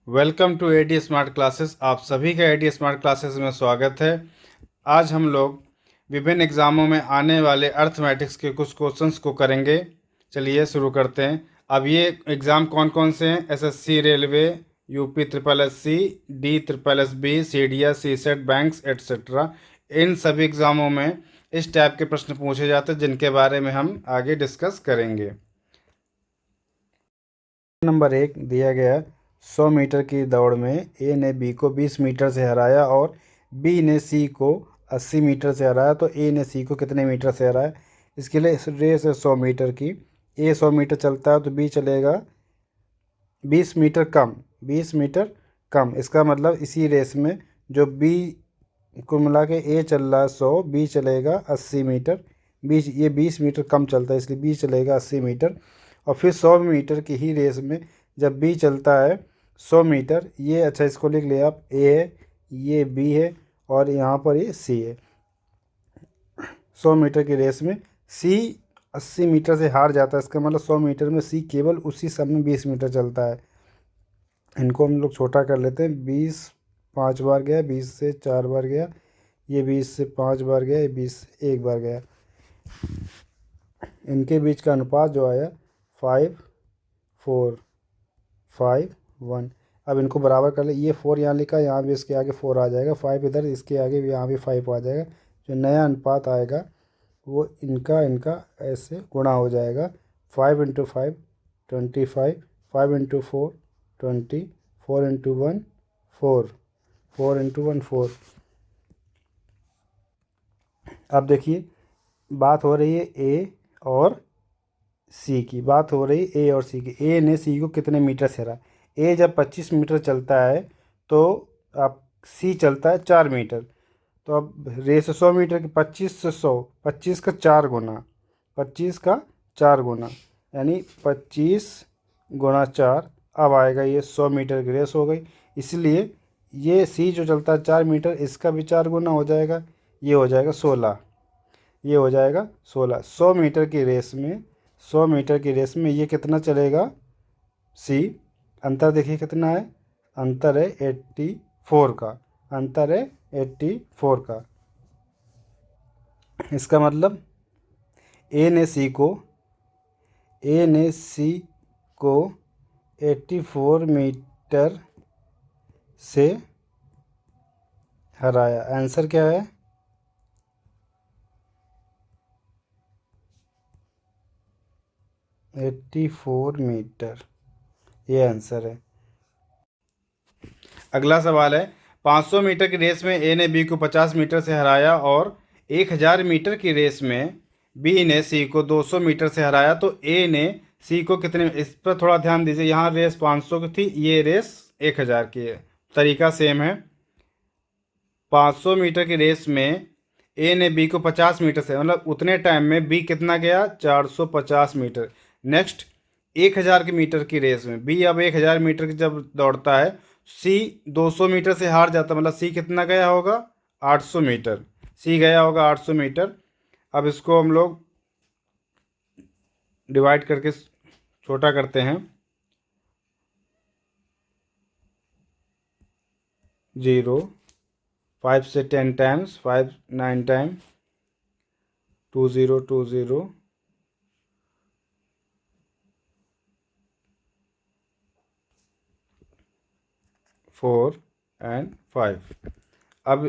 Welcome to AD smart classes. आप सभी का एडी स्मार्ट क्लासेस में स्वागत है। आज हम लोग विभिन्न एग्ज़ामों में आने वाले अर्थमेटिक्स के कुछ क्वेश्चंस को करेंगे। चलिए शुरू करते हैं। अब ये एग्ज़ाम कौन कौन से हैं? SSC, railway, UP triple SC, D triple SB, CDS, CSAT, banks etcetera. इन सभी एग्ज़ामों में इस टाइप के प्रश्न पूछे जाते हैं जिनके बारे में हम आगे डिस्कस करेंगे। नंबर 1 दिया गया 100 मीटर की दौड़ में ए ने बी को 20 मीटर से हराया और बी ने सी को 80 मीटर से हराया, तो ए ने सी को कितने मीटर से हराया? इसके लिए रेस है 100 मीटर की। ए 100 मीटर चलता है तो बी चलेगा 20 मीटर कम, 20 मीटर कम। इसका मतलब इसी रेस में जो बी को मिला के ए चल रहा है 100, बी चलेगा 80 मीटर। ये 20 मीटर कम चलता है इसलिए बी चलेगा 80 मीटर। और फिर 100 मीटर की ही रेस में जब बी चलता है 100 मीटर, ये अच्छा इसको लिख लिया आप, ए है, ये बी है और यहाँ पर ये सी है। 100 मीटर की रेस में सी 80 मीटर से हार जाता है। इसका मतलब 100 मीटर में सी केवल उसी समय 20 मीटर चलता है। इनको हम लोग छोटा कर लेते हैं। 20 5 बार गया, 20 से 4 बार गया, ये 20 से 5 बार गया, ये 20 से 1 बार गया। इनके बीच का अनुपात जो आया 5 4 5 1। अब इनको बराबर कर ले। ये 4 यहाँ लिखा, यहाँ भी इसके आगे 4 आ जाएगा, 5 इधर, इसके आगे भी यहाँ भी 5 आ जाएगा। जो नया अनुपात आएगा वो इनका ऐसे गुणा हो जाएगा। 5 × 5 25, 5 × 4 20, 4 × 1 4, 4 × 1 4। अब देखिए बात हो रही है ए और सी की, बात हो रही ए और सी की। ए ने सी को कितने मीटर से हरा? ए जब 25 मीटर चलता है तो अब सी चलता है 4 मीटर। तो अब रेस 100 मीटर की, 25 से 100, 25 का 4 गुना, 25 का 4 गुना, यानी 25 गुणा 4। अब आएगा ये 100 मीटर की रेस हो गई। इसलिए ये सी जो चलता है 4 मीटर, इसका भी 4 गुना हो जाएगा, ये हो जाएगा 16। ये हो जाएगा 16। 100 मीटर की रेस में, 100 मीटर की रेस में ये कितना चलेगा? सी, अंतर देखिए कितना है, अंतर है 84 का, अंतर है 84 का। इसका मतलब ए ने सी को 84 मीटर से हराया। आंसर क्या है? 84 मीटर, ये आंसर है। अगला सवाल है, 500 मीटर की रेस में ए ने बी को 50 मीटर से हराया और 1000 मीटर की रेस में बी ने सी को 200 मीटर से हराया, तो ए ने सी को कितने? इस पर थोड़ा ध्यान दीजिए। यहाँ रेस 500 की थी, ये रेस 1000 की है, तरीका सेम है। 500 मीटर की रेस में ए ने बी को 50 मीटर से, मतलब उतने टाइम में बी कितना गया? 450 मीटर। नेक्स्ट 1000 की मीटर की रेस में बी अब 1000 मीटर की जब दौड़ता है, सी 200 मीटर से हार जाता, मतलब सी कितना गया होगा? 800 मीटर। सी गया होगा 800 मीटर। अब इसको हम लोग डिवाइड करके छोटा करते हैं। 0, 5 से 10 टाइम्स, 5 9 टाइम, 20 20, 4 और 5। अब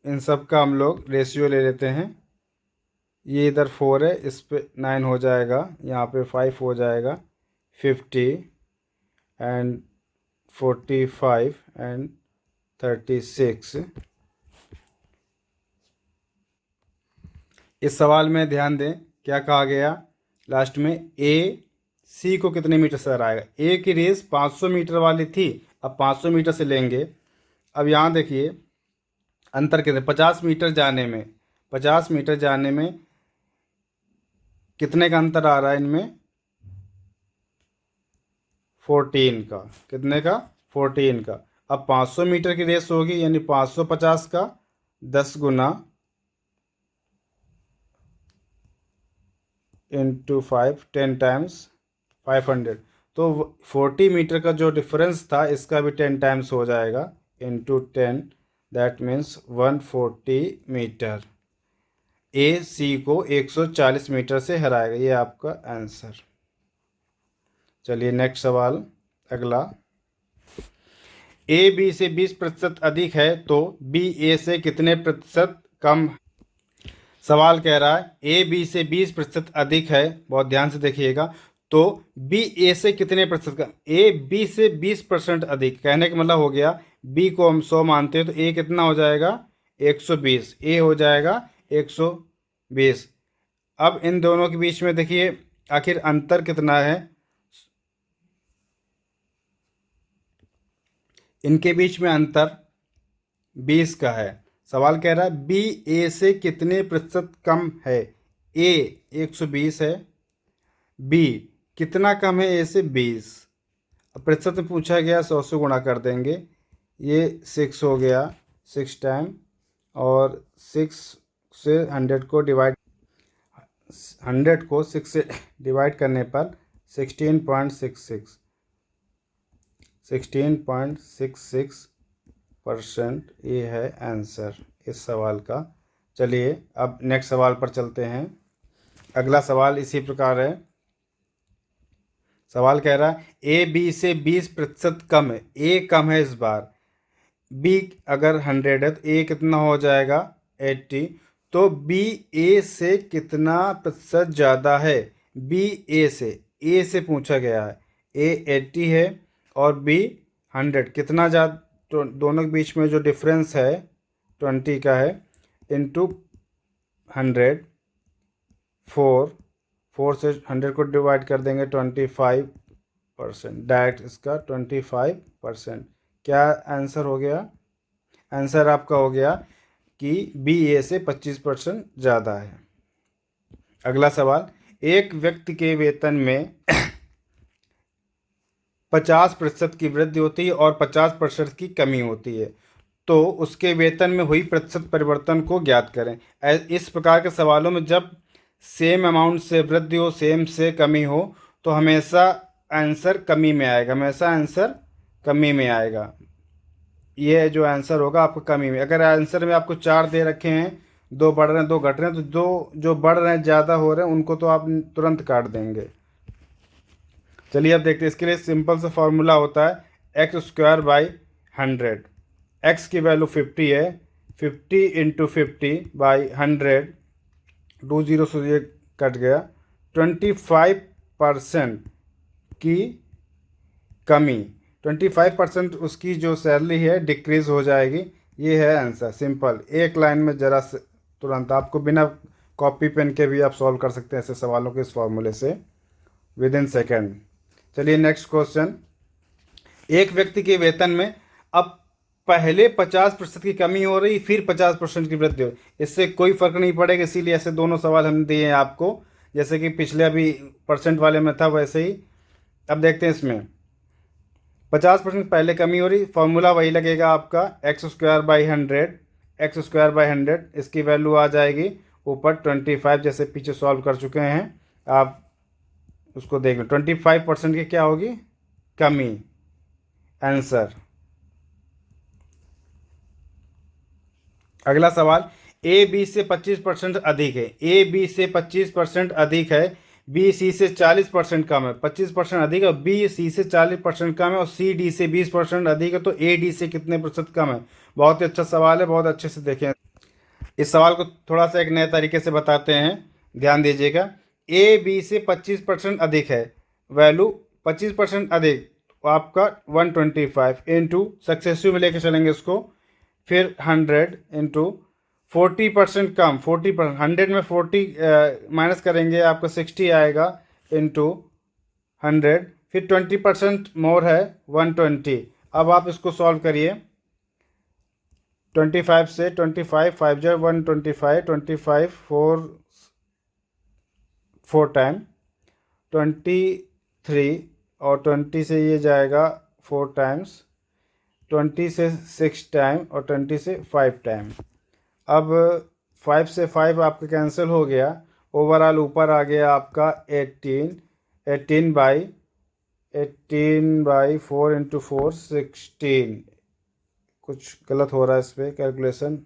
इन सब का हम लोग रेशियो ले लेते हैं। ये इधर 4 है, इस पे 9 हो जाएगा, यहाँ पे 5 हो जाएगा, 50 एंड 45 एंड 36। इस सवाल में ध्यान दें क्या कहा गया लास्ट में, ए सी को कितने मीटर से हराएगा? ए की रेस 500 मीटर वाली थी, अब 500 मीटर से लेंगे। अब यहाँ देखिए अंतर कितने, 50 मीटर जाने में, 50 मीटर जाने में कितने का अंतर आ रहा है इनमें? 14 का। कितने का? 14 का। अब 500 मीटर की रेस होगी, यानी 550 का 10 गुना इंटू 5, 10 टाइम्स 500, तो 40 मीटर का जो डिफरेंस था इसका भी 10 टाइम्स हो जाएगा, इंटू 10, दैट मीन्स 140 मीटर। ए सी को 140 मीटर से हराएगा, ये आपका आंसर। चलिए नेक्स्ट सवाल अगला। ए बी से 20% अधिक है तो बी ए से कितने प्रतिशत कम। सवाल कह रहा है ए बी से 20% अधिक है, बहुत ध्यान से देखिएगा, तो बी ए से कितने प्रतिशत कम। ए बी से 20% अधिक, कहने का मतलब हो गया बी को हम 100 मानते हैं तो ए कितना हो जाएगा 120, ए हो जाएगा 120। अब इन दोनों के बीच में देखिए आखिर अंतर कितना है, इनके बीच में अंतर 20 का है। सवाल कह रहा है बी ए से कितने प्रतिशत कम है। ए 120 है, बी कितना कम है ए से 20। अब प्रतिशत में पूछा गया 100 से गुणा कर देंगे, ये 6 हो गया 6 टाइम, और 6 से 100 को डिवाइड 100 को 6 से डिवाइड करने पर 16.66 16.66% ये है आंसर इस सवाल का। चलिए अब नेक्स्ट सवाल पर चलते हैं। अगला सवाल इसी प्रकार है। सवाल कह रहा है ए बी से 20% कम है, ए कम है इस बार, बी अगर 100 है तो ए कितना हो जाएगा 80, तो बी ए से कितना प्रतिशत ज़्यादा है। बी ए से पूछा गया है, ए 80 है और बी 100, कितना ज़्यादा, तो दोनों के बीच में जो डिफरेंस है 20 का है, इंटू 100, 4 से 100 को डिवाइड कर देंगे 25%, डायरेक्ट इसका 25%। क्या आंसर हो गया, आंसर आपका हो गया कि बी ए से 25% ज़्यादा है। अगला सवाल, एक व्यक्ति के वेतन में 50% की वृद्धि होती है और 50% की कमी होती है, तो उसके वेतन में हुई प्रतिशत परिवर्तन को ज्ञात करें। इस प्रकार के सवालों में जब सेम अमाउंट से वृद्धि हो, सेम से कमी हो, तो हमेशा आंसर कमी में आएगा, हमेशा आंसर कमी में आएगा। ये जो आंसर होगा आपको कमी में। अगर आंसर में आपको 4 दे रखे हैं, 2 बढ़ रहे हैं 2 घट रहे हैं, तो दो जो बढ़ रहे हैं ज़्यादा हो रहे हैं उनको तो आप तुरंत काट देंगे। चलिए अब देखते हैं, इसके लिए सिंपल सा फॉर्मूला होता है x²/100। x की वैल्यू 50 है, 50 × 50/100, 2 0 से ये कट गया, 25% की कमी, 25% उसकी जो सैलरी है डिक्रीज हो जाएगी। ये है आंसर, सिंपल, एक लाइन में जरा से तुरंत, आपको बिना कॉपी पेन के भी आप सॉल्व कर सकते हैं ऐसे सवालों के इस फॉर्मूले से विद इन सेकेंड। चलिए नेक्स्ट क्वेश्चन, एक व्यक्ति के वेतन में अब पहले 50% की कमी हो रही, फिर 50% की वृद्धि हो, इससे कोई फर्क नहीं पड़ेगा, इसीलिए ऐसे दोनों सवाल हम दिए हैं आपको, जैसे कि पिछले अभी परसेंट वाले में था वैसे ही। अब देखते हैं इसमें 50% पहले कमी हो रही, फॉर्मूला वही लगेगा आपका x²/100, इसकी वैल्यू आ जाएगी ऊपर 25, जैसे पीछे सॉल्व कर चुके हैं आप, उसको देख लो। 25% की क्या होगी कमी, आंसर। अगला सवाल, ए बी से 25% अधिक है, ए बी से 25% अधिक है, बी सी से 40% कम है, 25% अधिक है, बी सी से 40% कम है, और सी डी से 20% अधिक है, तो ए डी से कितने प्रतिशत कम है। बहुत ही अच्छा सवाल है, बहुत अच्छे से देखें। इस सवाल को थोड़ा सा एक नए तरीके से बताते हैं, ध्यान दीजिएगा। ए बी से 25% अधिक है, वैल्यू 25% अधिक, तो आपका 125 इंटू सक्सेसिव में लेके चलेंगे इसको, फिर 100 इंटू 40% कम, 40%, 100 में 40 माइनस करेंगे आपका 60 आएगा, इंटू 100, फिर 20% मोर है 120। अब आप इसको सॉल्व करिए, 25 से 25 5 जो 125, 25 4 टाइम, 23, और 20 से ये जाएगा 4 टाइम्स, 20 से 6 टाइम, और 20 से 5 टाइम। अब 5 से 5 आपका कैंसिल हो गया, ओवरऑल ऊपर आ गया आपका 18 18 बाई 18/4 × 4 16। कुछ गलत हो रहा है इस पर कैलकुलेशन।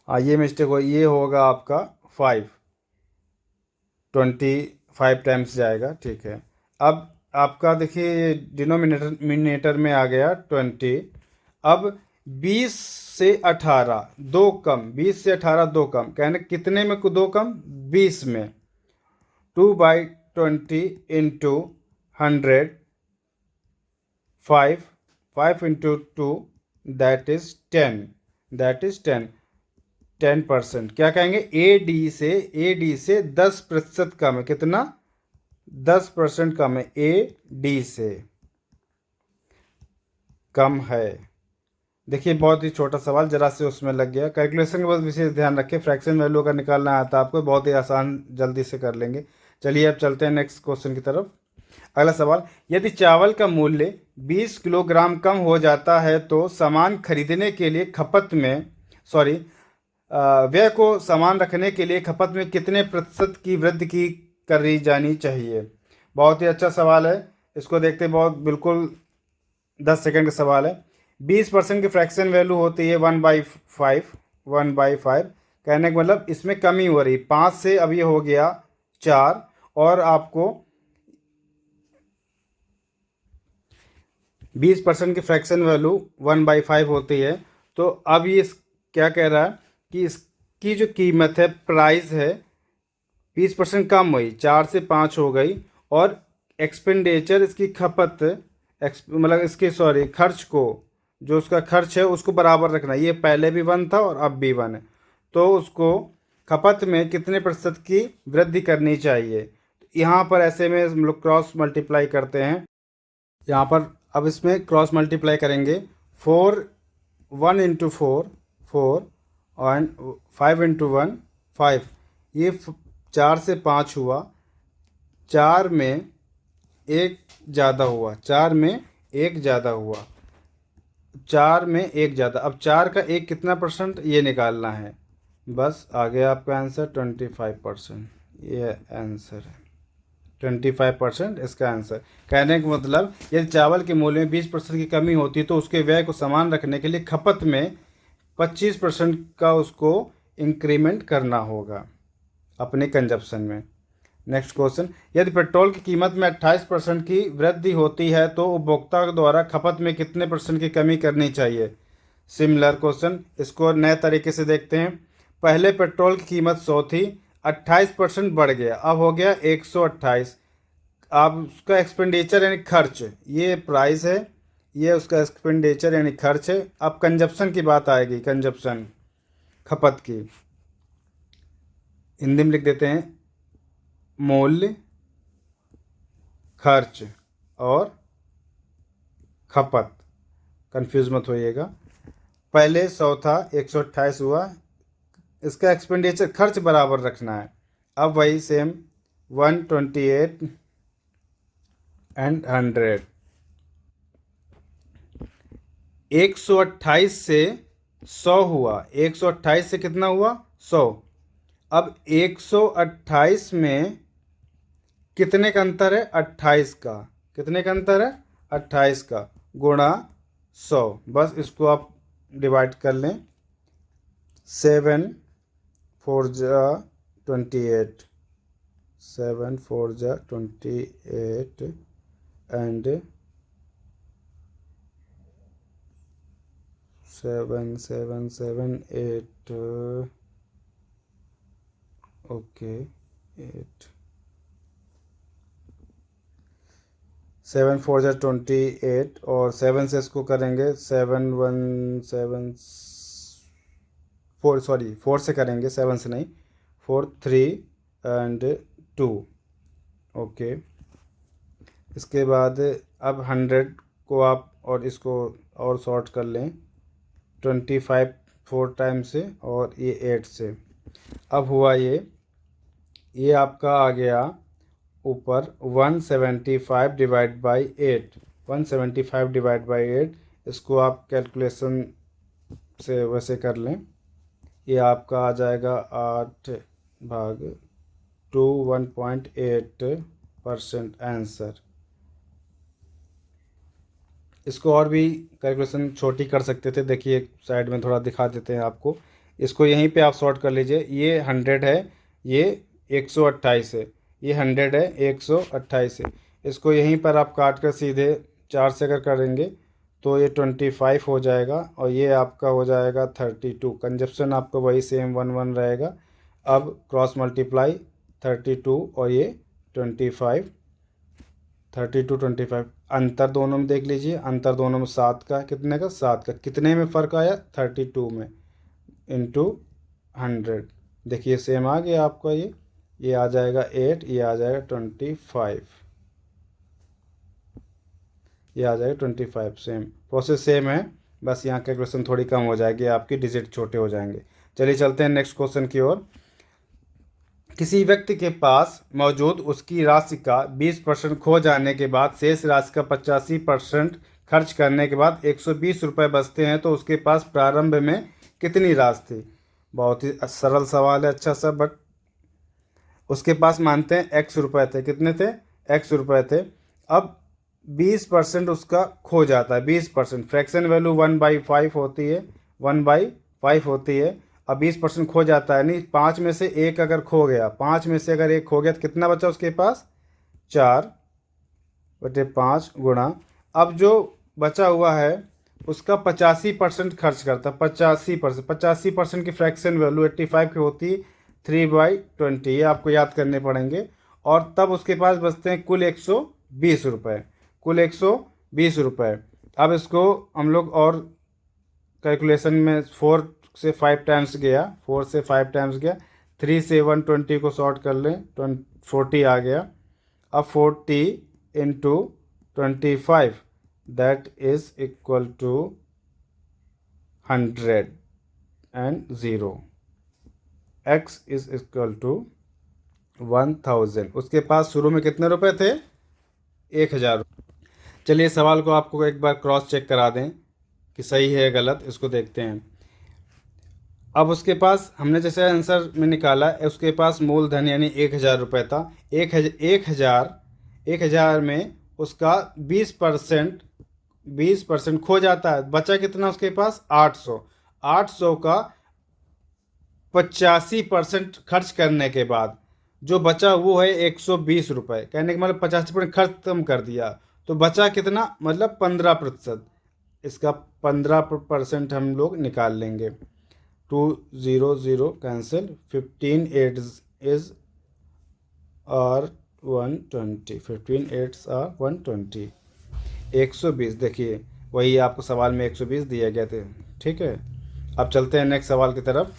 हाँ ये मिस्टेक हो, ये होगा आपका 5, 25 टाइम्स जाएगा, ठीक है। अब आपका देखिए डिनोमिनेटर में आ गया 20। अब 20 से 18 दो कम, 20 से 18 दो कम, कहने कितने में दो कम, 20 में। 2/20 into 100, 5, 5 into 2, that is 10, that is 10%। क्या कहेंगे, ए डी से 10% कम है। कितना, 10% कम है, ए डी से कम है। देखिए बहुत ही छोटा सवाल, जरा से उसमें लग गया। कैलकुलेशन के बाद विशेष ध्यान रखें, फ्रैक्शन वैल्यू अगर निकालना आता आपको, बहुत ही आसान, जल्दी से कर लेंगे। चलिए अब चलते हैं नेक्स्ट क्वेश्चन की तरफ। अगला सवाल, यदि चावल का मूल्य 20 किलोग्राम कम हो जाता है तो सामान खरीदने के लिए खपत में, सॉरी, व्यय को समान रखने के लिए खपत में कितने प्रतिशत की वृद्धि की करी जानी चाहिए। बहुत ही अच्छा सवाल है, इसको देखते बहुत बिल्कुल 10 सेकंड का सवाल है। 20% की फ्रैक्शन वैल्यू होती है 1/5, 1/5। कहने का मतलब इसमें कमी हो रही, 5 से अब ये हो गया 4, और आपको 20% की फ्रैक्शन वैल्यू 1/5 होती है। तो अब ये क्या कह रहा है कि इसकी जो कीमत है, प्राइस है, 20% कम हुई, 4 से 5 हो गई, और एक्सपेंडिचर, इसकी खपत, मतलब इसके, सॉरी, खर्च को, जो उसका खर्च है उसको बराबर रखना। ये पहले भी 1 था और अब भी 1 है, तो उसको खपत में कितने प्रतिशत की वृद्धि करनी चाहिए। यहाँ पर ऐसे में हम लोग क्रॉस मल्टीप्लाई करते हैं। यहाँ पर अब इसमें क्रॉस मल्टीप्लाई करेंगे। 4, 1 इंटू 4, 4, और 5 इंटू 1, 5। ये 4 से 5 हुआ, 4 में एक ज़्यादा हुआ, 4 में एक ज़्यादा हुआ, 4 में एक ज़्यादा। अब 4 का एक कितना परसेंट, ये निकालना है। बस आ गया आपका आंसर 25%। ये आंसर है 25%, इसका आंसर। कहने का मतलब, यदि चावल के मूल्य में 20% की कमी होती है तो उसके व्यय को समान रखने के लिए खपत में 25% का उसको इंक्रीमेंट करना होगा अपने कंजप्शन में। नेक्स्ट क्वेश्चन, यदि पेट्रोल की कीमत में 28% की वृद्धि होती है तो उपभोक्ता द्वारा खपत में कितने परसेंट की कमी करनी चाहिए। सिमिलर क्वेश्चन, इसको नए तरीके से देखते हैं। पहले पेट्रोल की कीमत 100 थी, 28% बढ़ गया, अब हो गया 128। अब उसका एक्सपेंडिचर यानी खर्च, ये प्राइस है, ये उसका एक्सपेंडिचर यानी खर्च है। अब कंजप्शन की बात आएगी, कंजप्शन, खपत की। हिंदी में लिख देते हैं, मूल्य, खर्च और खपत, कंफ्यूज मत होइएगा। पहले 100 था, 128 हुआ, इसका एक्सपेंडिचर, खर्च बराबर रखना है। अब वही सेम, 128 एंड 100। 128 से 100 हुआ, 128 से कितना हुआ, 100। अब 128 में कितने का अंतर है, 28 का, कितने का अंतर है, 28 का, गुणा 100। बस इसको आप डिवाइड कर लें। 7 4 जा 28, 7 4 जा 28 एंड 7 7 7 8, ओके, 8, 7 4 जा 28, और 7 से इसको करेंगे 7 1 7 4, सॉरी 4 से करेंगे, 7 से नहीं, 4 3 एंड 2, ओके। इसके बाद अब 100 को आप और इसको और शॉर्ट कर लें, 25 4 टाइम से और ये 8 से। अब हुआ ये आपका आ गया ऊपर 175 डिवाइड बाई 8, 175 डिवाइड बाई 8। इसको आप कैलकुलेशन से वैसे कर लें, ये आपका आ जाएगा 8/2, 1.8% आंसर। इसको और भी कैलकुलेशन छोटी कर सकते थे। देखिए साइड में थोड़ा दिखा देते हैं आपको। इसको यहीं पे आप सॉर्ट कर लीजिए। ये 100 है, ये 128 है, ये 100 है, 128 है। इसको यहीं पर आप काट कर सीधे 4 से अगर करेंगे तो ये 25 हो जाएगा और ये आपका हो जाएगा 32। कंजप्शन आपका वही सेम 1 1 रहेगा। अब क्रॉस मल्टीप्लाई 32 और ये 25, 32 25। अंतर दोनों में देख लीजिए, अंतर दोनों में 7 का, कितने का, 7 का। कितने में फ़र्क आया, 32 में, इंटू 100। देखिए सेम आ गया आपका। ये आ जाएगा 8, ये आ जाएगा 25, ये आ जाएगा 25। सेम प्रोसेस सेम है, बस यहाँ कैलकुलेशन थोड़ी कम हो जाएगी, आपकी डिजिट छोटे हो जाएंगे। चलिए चलते हैं नेक्स्ट क्वेश्चन की ओर। किसी व्यक्ति के पास मौजूद उसकी राशि का 20% खो जाने के बाद शेष राशि का 85% खर्च करने के बाद 120 रुपये बचते हैं, तो उसके पास प्रारंभ में कितनी राशि थी। बहुत ही सरल सवाल है, अच्छा सा। बट उसके पास मानते हैं एक्स रुपये थे। कितने थे, एक्स रुपये थे। अब 20% उसका खो जाता है। 20% फ्रैक्शन वैल्यू 1/5 होती है, 1/5 होती है। अब 20% खो जाता है, नहीं 5 में से एक अगर खो गया, 5 में से अगर एक खो गया तो कितना बचा उसके पास, 4/5 गुणा। अब जो बचा हुआ है उसका 85% खर्च करता है। 85%, 85% की फ्रैक्शन वैल्यू 85 की होती है 3/20। ये आपको याद करने पड़ेंगे। और तब उसके पास बचते हैं कुल 120 रुपये, कुल 120 रुपये। अब इसको हम लोग और कैलकुलेशन में 4 से 5 टाइम्स गया, 4 से 5 टाइम्स गया। 3 से 120 को शॉर्ट कर लें, 40 आ गया। अब 40 into 25, that is equal to 100। X is equal to 1000। उसके पास शुरू में कितने रुपए थे, 1000। चलिए सवाल को आपको एक बार क्रॉस चेक करा दें कि सही है गलत, इसको देखते हैं। अब उसके पास हमने जैसे आंसर में निकाला, उसके पास मूलधन यानी 1000 रुपये था। 1000 में उसका 20% खो जाता है। बचा कितना उसके पास, 800। 800 का 85% खर्च करने के बाद जो बचा वो है 120 रुपये। कहने का मतलब 85% खत्म कर दिया, तो बचा कितना, मतलब 15%। इसका 15% हम लोग निकाल लेंगे। 200 कैंसिल, 15 8 इज आर 120, 15 8 आर 120, 120। देखिए वही आपको सवाल में 120 दिया गया थे। ठीक है, अब चलते हैं नेक्स्ट सवाल की तरफ।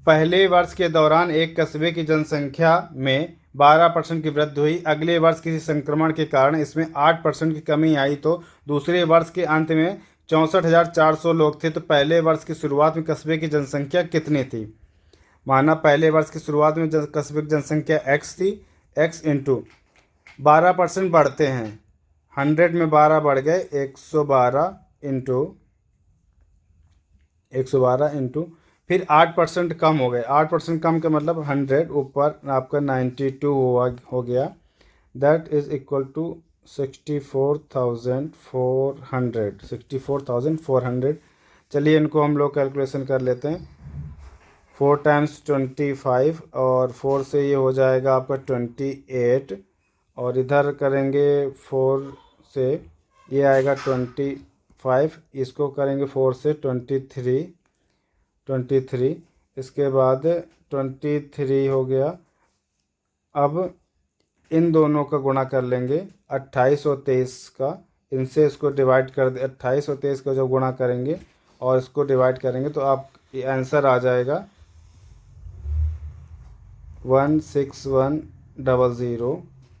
पहले वर्ष के दौरान एक कस्बे की जनसंख्या में 12% की वृद्धि हुई। अगले वर्ष किसी संक्रमण के कारण इसमें 8% की कमी आई, तो दूसरे वर्ष के अंत में 64,400 लोग थे। तो पहले वर्ष की शुरुआत में कस्बे की जनसंख्या कितनी थी। माना पहले वर्ष की शुरुआत में कस्बे की जनसंख्या एक्स थी, एक्स इंटू 12% बढ़ते हैं, 100 में 12 बढ़ गए, 112 इंटू फिर 8% कम हो गए। 8% कम का मतलब 100 ऊपर आपका 92 हो गया। That is equal to 64,400, 64,400। चलिए इनको हम लोग कैलकुलेशन कर लेते हैं। 4 टाइम्स 25 और 4 से ये हो जाएगा आपका 28, और इधर करेंगे 4 से ये आएगा 25, इसको करेंगे 4 से 23, इसके बाद 23 हो गया। अब इन दोनों का गुणा कर लेंगे 28 और 23 का, इनसे इसको डिवाइड कर दे। 28 और 23 का जब गुणा करेंगे और इसको डिवाइड करेंगे तो आप आंसर आ जाएगा 16100।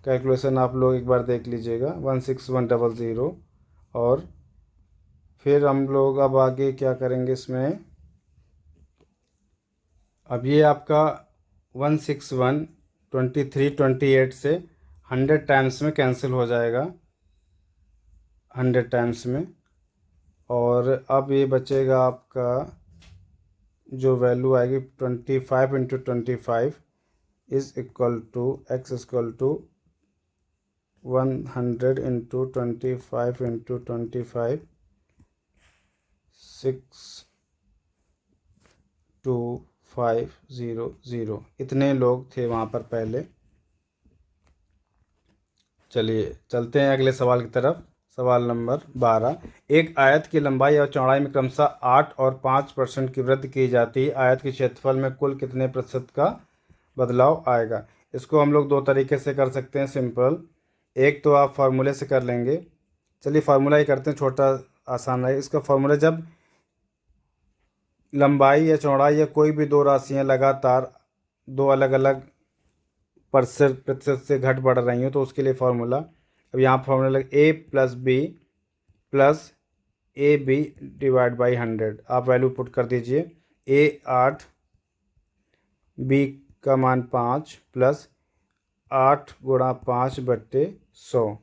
कैलकुलेशन आप लोग एक बार देख लीजिएगा, 16100। और फिर हम लोग अब आगे क्या करेंगे इसमें। अब ये आपका 161 23 28 से 100 टाइम्स में कैंसिल हो जाएगा, 100 टाइम्स में। और अब ये बचेगा आपका जो वैल्यू आएगी 25 into 25 is equal to X equal to 100 into 25 into 25 62500 इतने लोग थे वहाँ पर पहले। चलिए चलते हैं अगले सवाल की तरफ। सवाल नंबर 12, एक आयत की लंबाई और चौड़ाई में क्रमशः 8 और 5% की वृद्धि की जाती है, आयत के क्षेत्रफल में कुल कितने प्रतिशत का बदलाव आएगा। इसको हम लोग दो तरीके से कर सकते हैं सिंपल। एक तो आप फार्मूले से कर लेंगे। चलिए फार्मूला ही करते हैं, छोटा आसान है। इसका फार्मूला, जब लंबाई या चौड़ाई या कोई भी दो राशियाँ लगातार दो अलग अलग प्रतिशत से घट बढ़ रही हो तो उसके लिए फार्मूला, अब यहाँ formula A plus B plus A B divide by 100। आप वैल्यू पुट कर दीजिए। ए 8, बी का मान 5 प्लस 8 गुणा 5/100,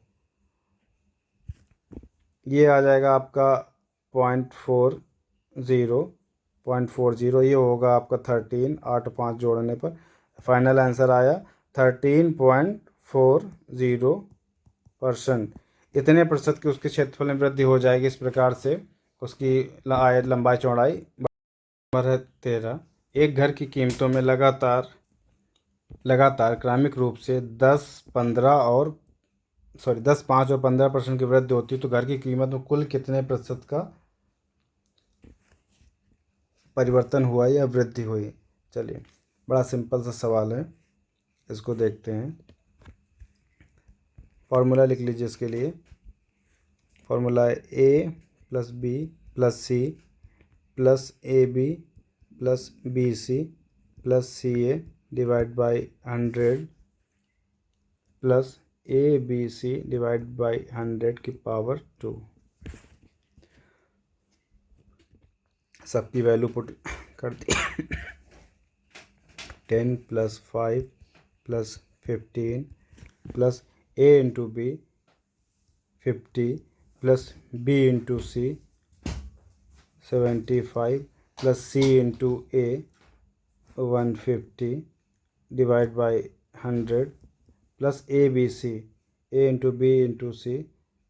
ये आ जाएगा आपका 0.40 ये होगा आपका 13। 8 5 जोड़ने पर फाइनल आंसर आया 13.40%। इतने प्रतिशत की उसके क्षेत्रफल में वृद्धि हो जाएगी। इस प्रकार से उसकी आयत लंबाई चौड़ाई। नंबर 13, एक घर की कीमतों में लगातार क्रमिक रूप से 10, 5 और 15% की वृद्धि होती है तो घर की कीमत में कुल कितने प्रतिशत का परिवर्तन हुआ या वृद्धि हुई। चलिए बड़ा सिंपल सा सवाल है, इसको देखते हैं। फॉर्मूला लिख लीजिए इसके लिए। फॉर्मूला है A plus B plus C plus A B plus B C plus C A divide by 100 plus A B C divide by 100 की पावर 2। सबकी वैल्यू पुट कर दी। 10 plus 5 plus 15 plus A into B 50 plus B into C 75 plus C into A 150 divide by 100 plus A B C A into B into C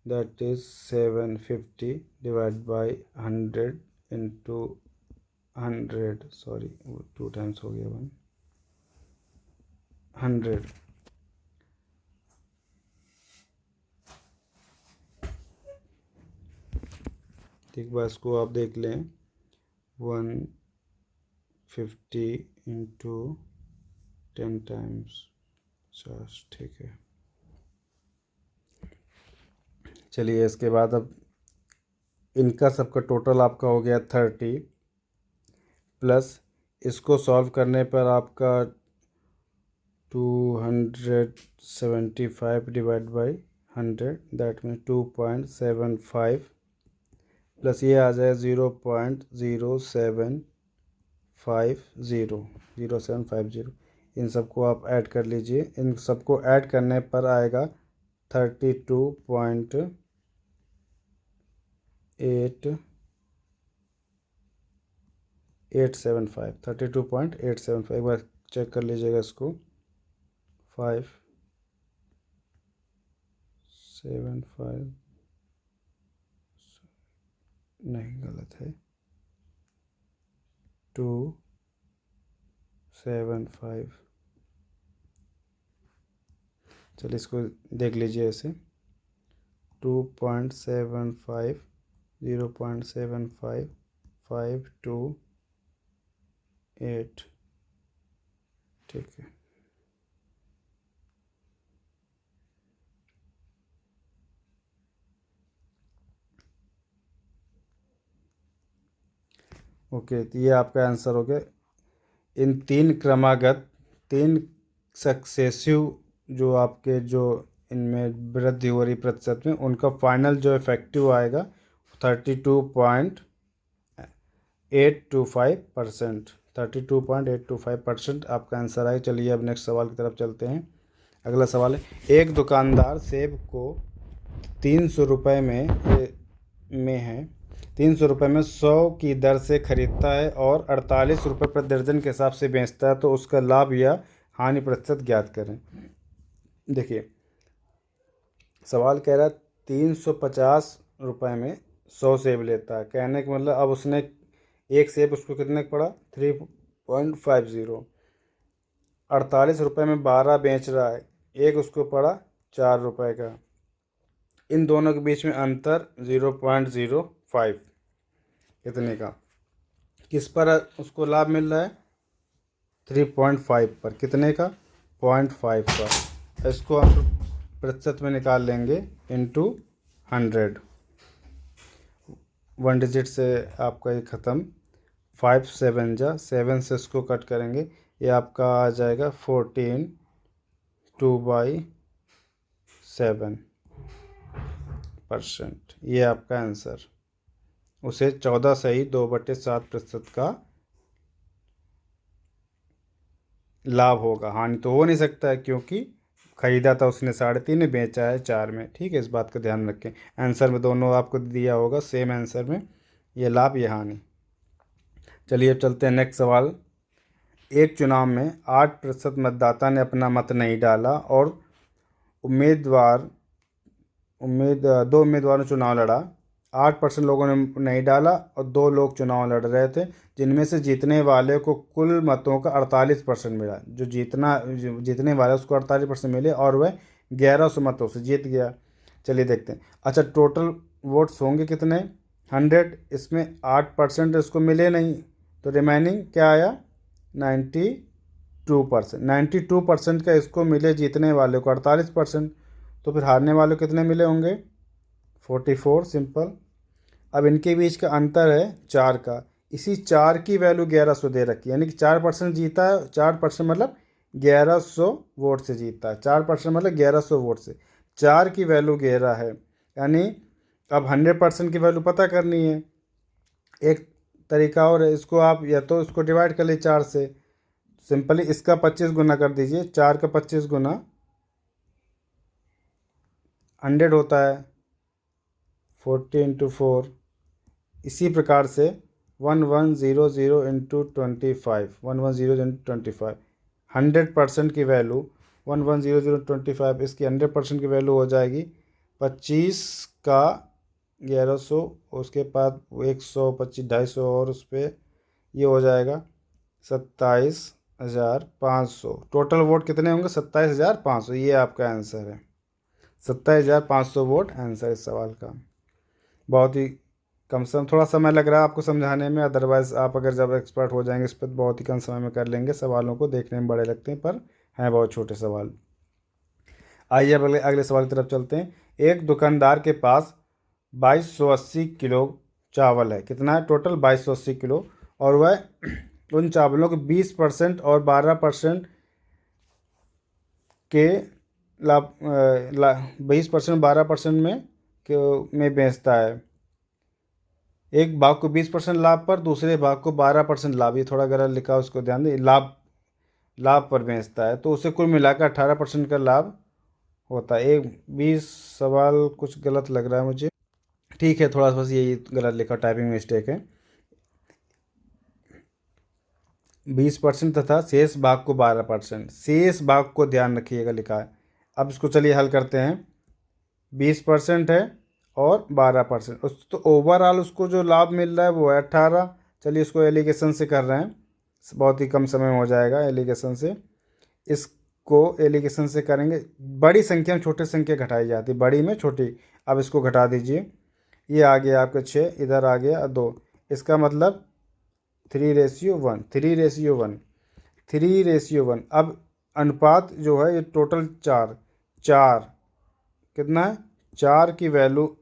that is 750 divide by 100 into 100, sorry 2 times हो गया 100। ठीक, बस इसको आप देख लें। 150 into 10 times 50, ठीक है। चलिए इसके बाद अब इनका सबका टोटल आपका हो गया 30 प्लस इसको सॉल्व करने पर आपका 275 divide by 100 that mean 2.75 plus ये आ जाए 0.0750। इन सबको आप ऐड कर लीजिए। इन सबको ऐड करने पर आएगा 32.875। एक बार चेक कर लीजिएगा इसको। 575 नहीं, गलत है, 275। चलिए इसको देख लीजिए ऐसे। 2.75 0.75 528, ठीक है। ओके, तो ये आपका आंसर हो गया। इन तीन सक्सेसिव जो आपके जो इनमें वृद्धि हो रही प्रतिशत में, उनका फाइनल जो इफेक्टिव आएगा 32.825%। 32.825% आपका आंसर आएगा। चलिए अब नेक्स्ट सवाल की तरफ चलते हैं। अगला सवाल है, एक दुकानदार सेब को 300 रुपये में 100 की दर से खरीदता है और 48 रुपये प्रति दर्जन के हिसाब से बेचता है, तो उसका लाभ या हानि प्रतिशत ज्ञात करें। देखिए सवाल कह रहा है 350 रुपये में 100 सेब लेता है। कहने का मतलब अब उसने एक सेब उसको कितने का पड़ा 3.50। 48 रुपये में 12 बेच रहा है, एक उसको पड़ा 4 रुपये का। इन दोनों के बीच में अंतर 0.05 कितने का, किस पर उसको लाभ मिल रहा है 3.5 पर, कितने का 0.5 का। इसको हम प्रतिशत में निकाल लेंगे इंटू 100। 1 डिजिट से आपका ये ख़त्म, 5 7 जा 7 से इसको कट करेंगे, ये आपका आ जाएगा 14 2/7%। ये आपका आंसर, उसे 14 सही 2/7% का लाभ होगा। हानि तो हो नहीं सकता है क्योंकि खरीदा था उसने 3.5 में, बेचा है 4 में। ठीक है, इस बात का ध्यान रखें। आंसर में दोनों आपको दिया होगा सेम आंसर में, ये लाभ ये हानि। चलिए अब चलते हैं नेक्स्ट सवाल। एक चुनाव में 8% मतदाता ने अपना मत नहीं डाला और दो उम्मीदवारों ने चुनाव लड़ा। 8% लोगों ने नहीं डाला और 2 लोग चुनाव लड़ रहे थे, जिनमें से जीतने वाले को कुल मतों का 48% मिला। जो जीतने वाला उसको 48% मिले और वह 1100 मतों से जीत गया। चलिए देखते हैं। अच्छा, टोटल वोट्स होंगे कितने 100, इसमें 8% इसको मिले नहीं, तो रिमेनिंग क्या आया 92%। 92% का इसको मिले जीतने वाले को 48%, तो फिर हारने वाले कितने मिले होंगे 44। सिंपल। अब इनके बीच का अंतर है 4 का। इसी 4 की वैल्यू 1100 दे रखी है, यानी कि 4% जीता है। 4% मतलब 1100 वोट से जीता है। 4% मतलब 1100 वोट से 4 की वैल्यू 11 है। यानी अब 100% की वैल्यू पता करनी है। एक तरीका और है, इसको आप या तो इसको डिवाइड कर लीजिए 4 से। सिंपली इसका 25 गुना कर दीजिए। 4 का 25 गुना 100 होता है, 40 इंटू 4। इसी प्रकार से 1100 इंटू 25, 1100 इंटू 25, 100% की वैल्यू 1100 इसकी 100% की वैल्यू हो जाएगी 25 का 1100, उसके बाद 100 25 250 और उस पर ये हो जाएगा 27,500। टोटल वोट कितने होंगे 27,500। ये आपका आंसर है, 27,500 वोट आंसर इस सवाल का। बहुत ही कम समय, थोड़ा समय लग रहा है आपको समझाने में, अदरवाइज़ आप अगर जब एक्सपर्ट हो जाएंगे इस पर बहुत ही कम समय में कर लेंगे। सवालों को देखने में बड़े लगते हैं पर हैं बहुत छोटे सवाल। आइए अब अगले सवाल की तरफ चलते हैं। एक दुकानदार के पास 2280 किलो चावल है। कितना है टोटल 2280 किलो, और वह उन चावलों को 20% और 12% के लाभ 20% 12% में बेचता है। एक भाग को 20% लाभ पर, दूसरे भाग को 12% लाभ, ये थोड़ा गलत लिखा उसको ध्यान दें, लाभ पर बेचता है, तो उसे कुल मिलाकर 18% का लाभ होता है। एक 20 सवाल कुछ गलत लग रहा है मुझे। ठीक है, थोड़ा सा बस यही गलत लिखा, टाइपिंग मिस्टेक है। 20% तथा शेष भाग को 12%, शेष भाग को ध्यान रखिएगा लिखा है। अब इसको चलिए हल करते हैं। 20% है और 12%, उस तो ओवरऑल उसको जो लाभ मिल रहा है वो है 18। चलिए इसको एलिगेशन से कर रहे हैं, बहुत ही कम समय में हो जाएगा एलिगेशन से। इसको एलिगेशन से करेंगे, बड़ी संख्या में छोटी संख्या घटाई जाती है, बड़ी में छोटी। अब इसको घटा दीजिए, ये आ गया आपका 6, इधर आ गया 2, इसका मतलब 3:1, 3:1, 3:1। अब अनुपात जो है ये टोटल 4 कितना है, 4 की वैल्यू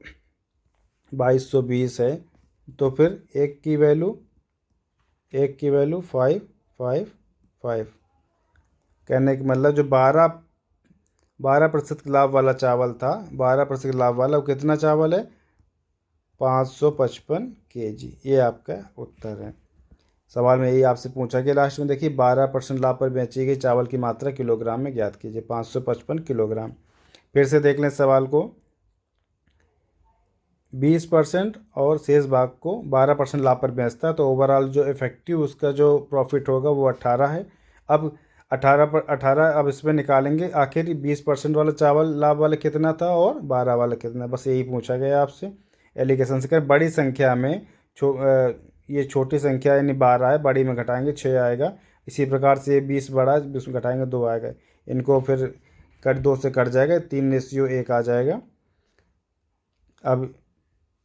2220 है, तो फिर एक की वैल्यू 555। कहने का मतलब जो 12% लाभ वाला चावल था, 12% लाभ वाला, वो कितना चावल है 555 kg। ये आपका उत्तर है। सवाल में यही आपसे पूछा कि लास्ट में देखिए 12% लाभ पर बेची गई चावल की मात्रा किलोग्राम में ज्ञात कीजिए, 555 किलोग्राम। फिर से देख लें सवाल को। 20% और शेष भाग को 12% लाभ पर बेचता है, तो ओवरऑल जो इफेक्टिव उसका जो प्रॉफिट होगा वो 18 है। अब 18 अब इसमें निकालेंगे आखिर 20% वाला चावल लाभ वाला कितना था और 12 वाला कितना, बस यही पूछा गया आपसे। एलिगेशन से कर बड़ी संख्या में ये छोटी संख्या यानी 12 है, बड़ी में घटाएंगे 6 आएगा। इसी प्रकार से 20 बड़ा है, 20 में घटाएंगे 2 आएगा। इनको फिर 2 से कट जाएगा, 3:1 आ जाएगा। अब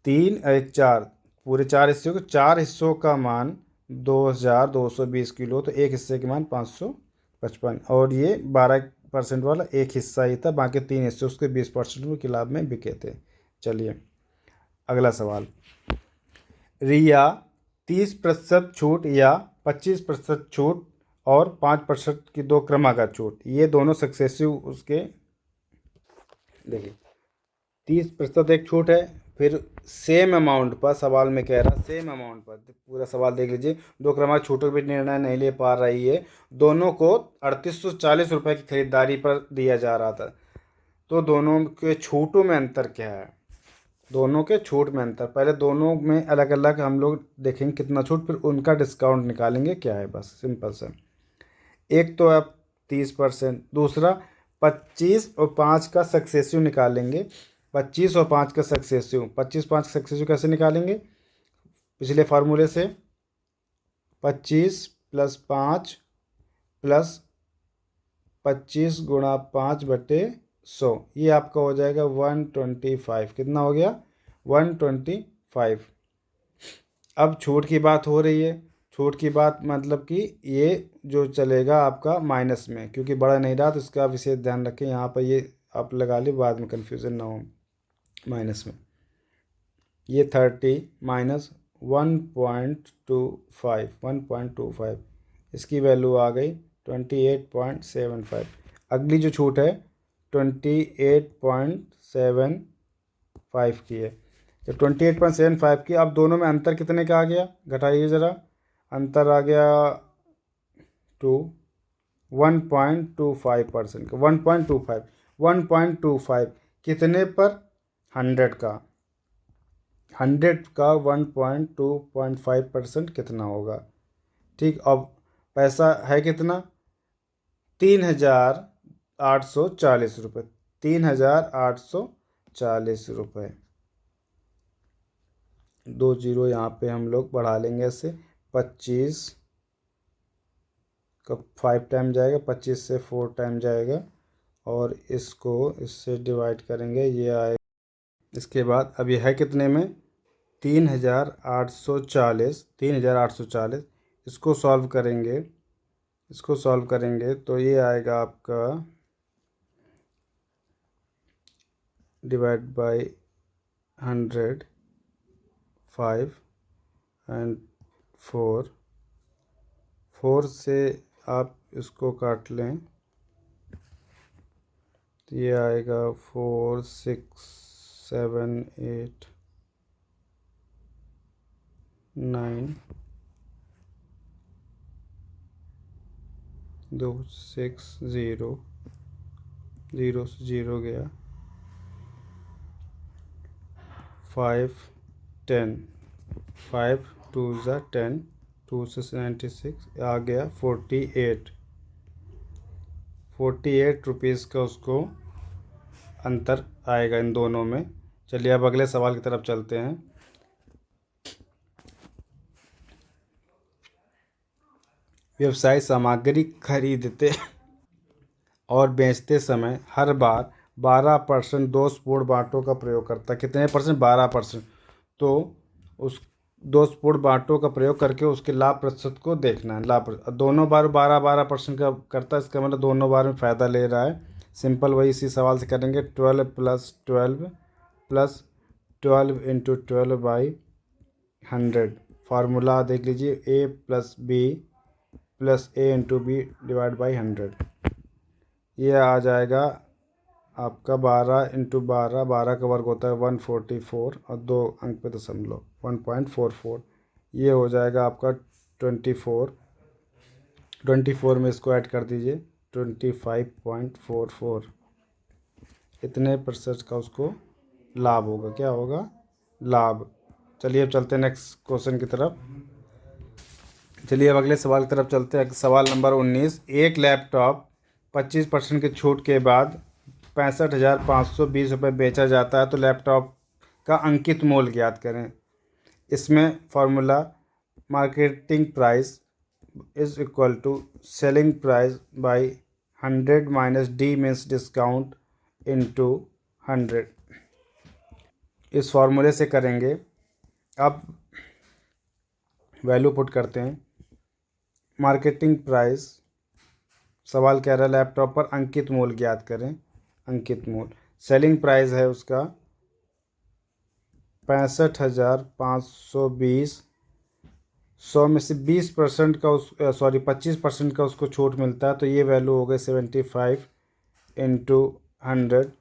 3 1 4 पूरे 4 हिस्सों के 4 हिस्सों का मान 2220 किलो, तो एक हिस्से के मान 555, और ये 12% वाला एक हिस्सा ही था, बाकी 3 हिस्से उसके 20% के लाभ में बिके थे। चलिए अगला सवाल। रिया 30% छूट या 25% छूट और 5% की 2 क्रमागत छूट, ये दोनों सक्सेसिव उसके, देखिए 30% एक छूट है, फिर सेम अमाउंट पर, सवाल में कह रहा सेम अमाउंट पर, पूरा सवाल देख लीजिए। 2 क्रमागत छूटों पर निर्णय नहीं ले पा रही है, दोनों को 3840 रुपये की खरीदारी पर दिया जा रहा था, तो दोनों के छूटों में अंतर क्या है, दोनों के छूट में अंतर, पहले दोनों में अलग अलग हम लोग देखेंगे कितना छूट, फिर उनका डिस्काउंट निकालेंगे क्या है, बस सिंपल सा। एक तो अब 30%, दूसरा 25 और 5 का सक्सेसिव निकालेंगे। 25 और 5 का सक्सेसिव, 25 5 का सक्सेसिव कैसे निकालेंगे, पिछले फार्मूले से 25 + 5 + 25 × 5/100, ये आपका हो जाएगा 125। कितना हो गया, 125। अब छूट की बात हो रही है, छूट की बात मतलब कि ये जो चलेगा आपका माइनस में, क्योंकि बढ़ नहीं रहा, तो इसका विशेष ध्यान रखें, यहाँ पर ये आप लगा ली, बाद में कन्फ्यूज़न ना हो। माइनस में ये 30 माइनस 1.25, इसकी वैल्यू आ गई 28.75। अगली जो छूट है 28.75 की है, तो 28.75 की। अब दोनों में अंतर कितने का आ गया, घटाइए ज़रा, अंतर आ गया 1.25% का, 1.25 कितने पर, 100 का, 100 का 1.25% कितना होगा। ठीक, अब पैसा है कितना, 3840 रुपये, 3840 रुपये। 2 जीरो यहाँ पे हम लोग बढ़ा लेंगे ऐसे, 25 का 5 टाइम जाएगा, 25 से 4 टाइम जाएगा, और इसको इससे डिवाइड करेंगे, ये आए। इसके बाद अब ये है कितने में, 3840, इसको सॉल्व करेंगे, तो ये आएगा आपका डिवाइड बाय 100, 5 एंड 4 से आप इसको काट लें, तो ये आएगा 4 6 7 8 9 2 6 0 0 से 0 गया, 5 10, 5 2 ज़ा 10, 2 से 96 आ गया 48 रुपीज़ का उसको अंतर आएगा इन दोनों में। चलिए अब अगले सवाल की तरफ चलते हैं। व्यवसाय सामग्री खरीदते और बेचते समय हर बार 12% दोषपूर्ण बांटों का प्रयोग करता है। कितने परसेंट, 12%। तो उस दोषपूर्ण बांटों का प्रयोग करके उसके लाभ प्रतिशत को देखना है। दोनों बार 12% का करता है, इसका मतलब दोनों बार में फ़ायदा ले रहा है। सिंपल वही इसी सवाल से करेंगे, 12 + 12 + 12 × 12/100। फार्मूला देख लीजिए, A + B + A × B / 100। ये आ जाएगा आपका 12 × 12, 12 का वर्ग होता है 144, और 2 अंक पे दशमलव 1.44, ये हो जाएगा आपका 24 में इसको ऐड कर दीजिए 25.44। इतने % का उसको लाभ होगा, क्या होगा, लाभ। चलिए अब चलते हैं नेक्स्ट क्वेश्चन की तरफ। चलिए अब अगले सवाल की तरफ चलते हैं। सवाल नंबर 19, एक लैपटॉप 25% की छूट के बाद 65,520 रुपये बेचा जाता है, तो लैपटॉप का अंकित मूल्य ज्ञात करें। इसमें formula marketing price is equal to selling price by 100 minus D means discount into 100। इस फॉर्मूले से करेंगे। अब वैल्यू पुट करते हैं। मार्केटिंग प्राइस, सवाल कह रहा है लैपटॉप पर अंकित मूल्य ज्ञात करें। अंकित मूल्य, सेलिंग प्राइस है उसका 65,520। 100 में से 20% का 25% का उसको छूट मिलता है, तो ये वैल्यू हो गई 75 इंटू 100।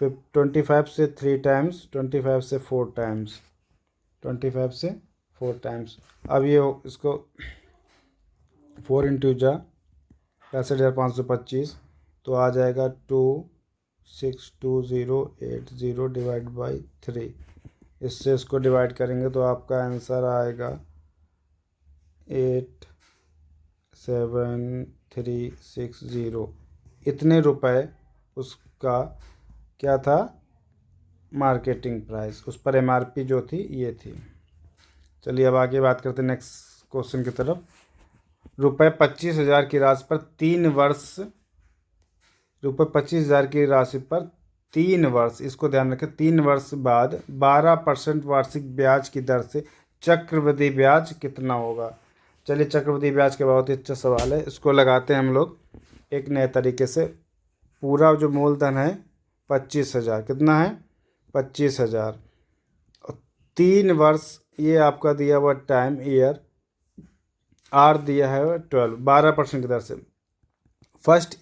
फिर 25 से 3 टाइम्स, 25 से 4 टाइम्स, 25 से 4 टाइम्स। अब ये इसको 4 इंटू जा 65,525, तो आ जाएगा 262080 डिवाइड बाई 3। इससे इसको डिवाइड करेंगे तो आपका आंसर आएगा 87360। इतने रुपए उसका क्या था, मार्केटिंग प्राइस। उस पर एमआरपी जो थी ये थी। चलिए अब आगे बात करते हैं नेक्स्ट क्वेश्चन की तरफ। रुपये 25,000 की राशि पर 3 वर्ष, रुपये 25,000 की राशि पर 3 वर्ष, इसको ध्यान रखें, 3 वर्ष बाद 12% वार्षिक ब्याज की दर से चक्रवृद्धि ब्याज कितना होगा। चलिए चक्रवृद्धि ब्याज के बहुत ही अच्छा सवाल है, इसको लगाते हैं हम लोग एक नए तरीके से। पूरा जो मूलधन है 25,000, कितना है 25,000, 3 वर्ष ये आपका दिया हुआ टाइम ईयर, आर दिया है 12, 12% की दर से। फर्स्ट